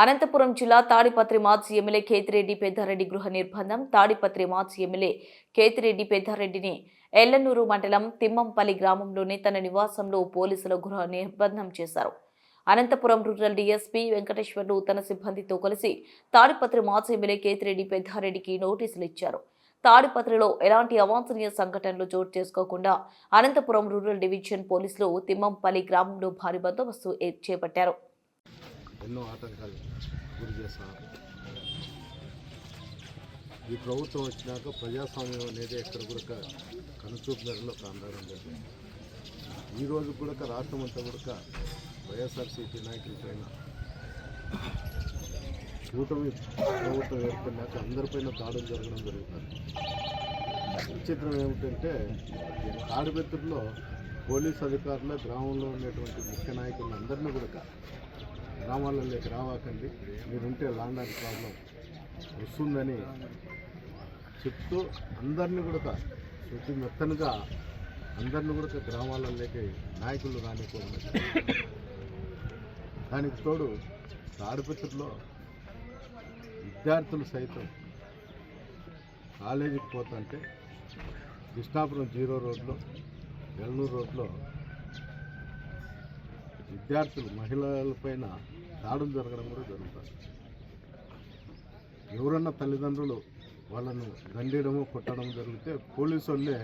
అనంతపురం జిల్లా తాడిపత్రి మాజీ ఎమ్మెల్యే కేతిరెడ్డి పెద్దారెడ్డి గృహ నిర్బంధం. తాడిపత్రి మాజీ ఎమ్మెల్యే కేతిరెడ్డి పెద్దారెడ్డిని ఎల్లనూరు మండలం తిమ్మంపల్లి గ్రామంలోని తన నివాసంలో పోలీసులు గృహ నిర్బంధం చేశారు. అనంతపురం రూరల్ డీఎస్పీ వెంకటేశ్వర్లు తన సిబ్బందితో కలిసి తాడిపత్రి మాజీ ఎమ్మెల్యే కేతిరెడ్డి పెద్దారెడ్డికి నోటీసులు ఇచ్చారు. తాడిపత్రిలో ఎలాంటి అవాంఛనీయ సంఘటనలు చోటు చేసుకోకుండా అనంతపురం రూరల్ డివిజన్ పోలీసులు తిమ్మంపల్లి గ్రామంలో భారీ బందోబస్తు చేపట్టారు. ఎన్నో ఆటంకాలు గురి చేస్తున్నారు. ఈ ప్రభుత్వం వచ్చినాక ప్రజాస్వామ్యం అనేది ఎక్కడ కూడా కనుచూపు మేరలో కాందడం జరిగింది. ఈరోజు కూడా రాష్ట్రం అంతా కూడా వైఎస్ఆర్సీపీ నాయకుల పైన కూటమి ప్రభుత్వం ఏర్పడినాక అందరిపైన దాడులు జరగడం జరుగుతుంది. విచిత్రం ఏమిటంటే తాడిపత్రిలో పోలీస్ అధికారులు గ్రామంలో ఉన్నటువంటి ముఖ్య నాయకులను అందరినీ కూడా గ్రామాలలోకి రావాకండి, మీరుంటే ల్యాండ్ ఆర్డర్ ప్రాబ్లం వస్తుందని చెప్తూ అందరినీ కూడా శుద్ధి మెత్తనుగా అందరినీ కూడా గ్రామాలలోకి నాయకులు రానిపోయింది. దానికి తోడు తాడిపత్రిలో విద్యార్థులు సైతం కాలేజీకి పోతుంటే కృష్ణాపురం 0 రోడ్లో ఎల్లనూరు రోడ్లో విద్యార్థులు మహిళలపైన దాడులు జరగడం కూడా జరుగుతుంది. ఎవరన్నా తల్లిదండ్రులు వాళ్ళను దండేయడము కొట్టడం జరిగితే పోలీసు వాళ్ళే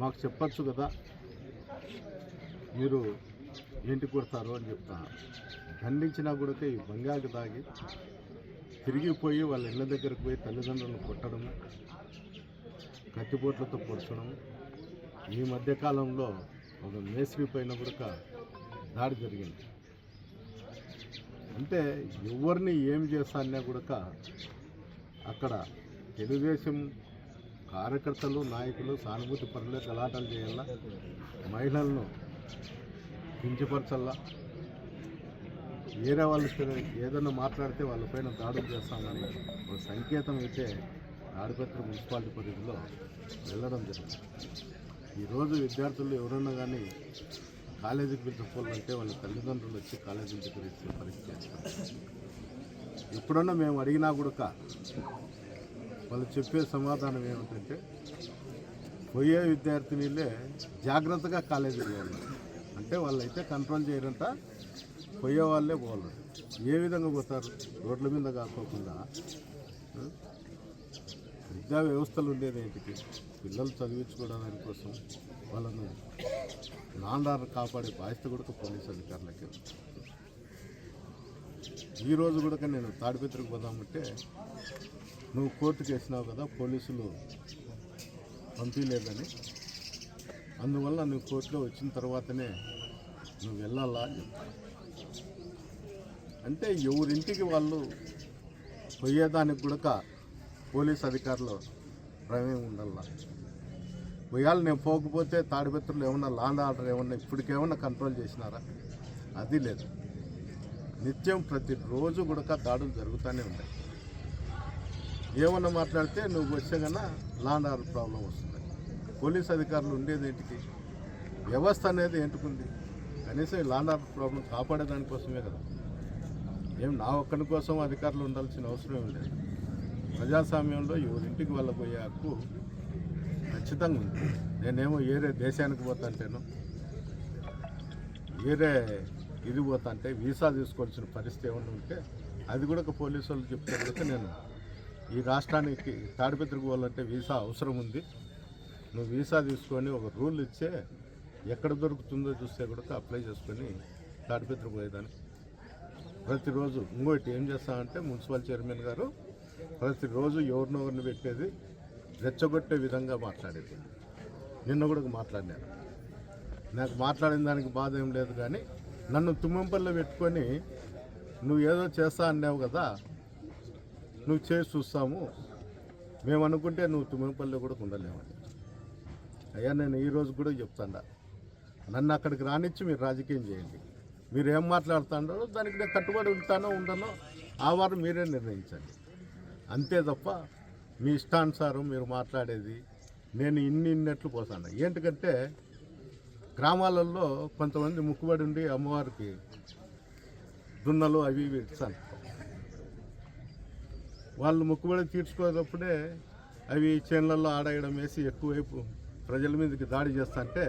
మాకు చెప్పచ్చు కదా, మీరు ఏంటి కొడతారు అని చెప్తాను. దండించినా కూడా ఈ బంగాకి దాగి తిరిగిపోయి వాళ్ళ ఇళ్ళ దగ్గరకు పోయి తల్లిదండ్రులను కొట్టడము, కత్తిపోట్లతో పొడచడము. ఈ మధ్యకాలంలో ఒక మేస్త్రి పైన కూడా దాడి జరిగింది. అంటే ఎవరిని ఏం చేస్తానే కూడా అక్కడ తెలుగుదేశం కార్యకర్తలు నాయకులు సానుభూతి పరులే గలాటలు చేయాలా, మహిళలను కించపరచల్లా, వేరే వాళ్ళు ఏదైనా మాట్లాడితే వాళ్ళపైన దాడులు చేస్తామని ఒక సంకేతం అయితే తాడిపత్రి మున్సిపాలిటీ పరిధిలో వెళ్ళడం జరిగింది. ఈరోజు విద్యార్థులు ఎవరన్నా కానీ కాలేజీకి పిలిచిపోవాలంటే వాళ్ళ తల్లిదండ్రులు వచ్చి కాలేజీకి ఇచ్చే పరిస్థితి చేస్తారు. ఎప్పుడన్నా మేము అడిగినా కూడా వాళ్ళు చెప్పే సమాధానం ఏమిటంటే పోయే విద్యార్థినిలే జాగ్రత్తగా కాలేజీకి పోవాలి, అంటే వాళ్ళైతే కంట్రోల్ చేయరంట, పోయే వాళ్ళే పోవాలి. ఏ విధంగా పోతారు? రోడ్ల మీద కాకోకుండా విద్యా వ్యవస్థలు ఉండేది ఏంటికి? పిల్లలు చదివించుకోవడానికి కోసం వాళ్ళను నాండారు కాపాడే బాధ్యత కూడా పోలీసు అధికారులకే. ఈరోజు కూడా నేను తాడిపత్రికి పోదామంటే నువ్వు కోర్టుకు వేసినావు కదా, పోలీసులు పంపించలేదని, అందువల్ల నువ్వు కోర్టులో వచ్చిన తర్వాతనే నువ్వు వెళ్ళాలా అని చెప్తాను. అంటే ఎవరింటికి వాళ్ళు పోయేదానికి కూడా పోలీస్ అధికారులు ప్రమేయం ఉండాల. పోయాలి నేను పోకపోతే తాడిపత్రులు ఏమన్నా ల్యాండ్ ఆర్డర్ ఏమన్నా ఇప్పటికేమన్నా కంట్రోల్ చేసినారా? అది లేదు. నిత్యం ప్రతిరోజు కూడా దాడులు జరుగుతూనే ఉంటాయి. ఏమన్నా మాట్లాడితే నువ్వు వచ్చే కన్నా ల్యాండ్ ఆర్డర్ ప్రాబ్లం వస్తుంది. పోలీస్ అధికారులు ఉండేది ఏంటికి? వ్యవస్థ అనేది ఏంటుకుంది? కనీసం ఈ ల్యాండ్ ఆర్డర్ ప్రాబ్లం కాపాడేదానికోసమే కదా. ఏం నా ఒక్కడి కోసం అధికారులు ఉండాల్సిన అవసరం ఉండేది. ప్రజాస్వామ్యంలో ఎవరింటికి వెళ్ళబోయే హక్కు ఖచ్చితంగా ఉంది. నేనేమో వేరే దేశానికి పోతాంటేను, వేరే ఇది పోతాంటే వీసా తీసుకోవాల్సిన పరిస్థితి ఏమన్నా ఉంటే అది కూడా ఒక పోలీసు వాళ్ళు చెప్తే నేను ఈ రాష్ట్రానికి తాడిపత్రికి పోవాలంటే వీసా అవసరం ఉంది, నువ్వు వీసా తీసుకొని ఒక రూల్ ఇచ్చే ఎక్కడ దొరుకుతుందో చూస్తే కూడా అప్లై చేసుకొని తాడిపత్రికి పోయేదానికి ప్రతిరోజు ఇంకోటి ఏం చేస్తామంటే మున్సిపల్ చైర్మన్ గారు ప్రతిరోజు ఎవరినొకరిని పెట్టేది రెచ్చగొట్టే విధంగా మాట్లాడేది. నిన్న కూడా మాట్లాడినాను. నాకు మాట్లాడిన దానికి బాధ ఏం లేదు, కానీ నన్ను తుమ్మంపల్లిలో పెట్టుకొని నువ్వు ఏదో చేస్తా అన్నావు కదా, నువ్వు చేసి చూస్తాము, మేము అనుకుంటే నువ్వు తుమ్మంపల్లిలో కూడా ఉండలేమని. అయ్యా నేను ఈరోజు కూడా చెప్తాను, నన్ను అక్కడికి రానిచ్చి మీరు రాజకీయం చేయండి. మీరు ఏం మాట్లాడుతాడో దానికి నేను కట్టుబడి ఉంటానో ఉండనో ఆ వారం మీరే నిర్ణయించండి. అంతే తప్ప మీ ఇష్టానుసారం మీరు మాట్లాడేది నేను ఇన్నట్లు పోతాను. ఏంటంటే గ్రామాలలో కొంతమంది ముక్కుబడి ఉండి అమ్మవారికి దున్నలు అవి ఇవి ఇస్తాను. వాళ్ళు మొక్కుబడి తీర్చుకునేటప్పుడే అవి చేనులలో ఆడేయడం వేసి ఎక్కువైపు ప్రజల మీదకి దాడి చేస్తుంటే